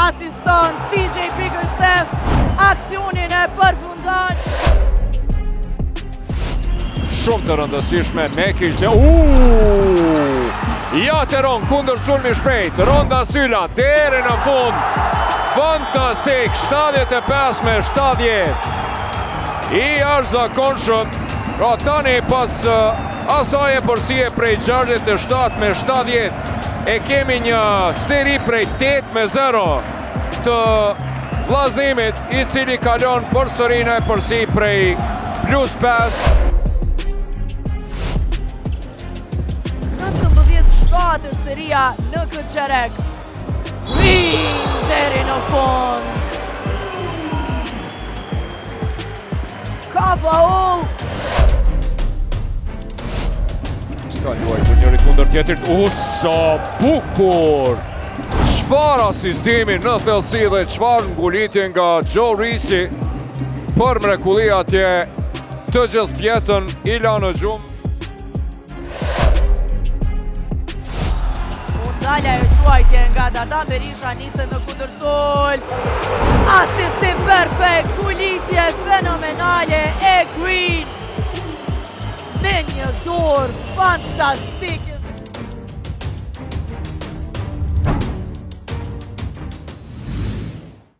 asiston TJ Bickerstaff, aksionin e përfundon. Shumë të rëndësishme, Mekic dhe Jateron kundër sulmi shpejt, Ronda Sylla deri në fund, fantastik, 75-70, i arzakonshëm, pra tani pas asaj e përsie prej 67-70, e kemi një seri prej 8-0 të vllazënimit, i cili kalon për sërinë e përsi prej +5. 19-7 seria në këtë qerek. Green deri në fund. Ka faul. Ka luaj për njëri kundër tjetrit. Sa bukur! Çfarë asistimi në thellësi dhe çfarë ngulitje nga Joe Risi për mrekulli atje, të gjithë fjetën i la në gjumë. Dalja e quajtje nga Dardan Berisha niset në kundërsul. Asistim perfekt, ngulitje fenomenale e Green me një dorë fantastik.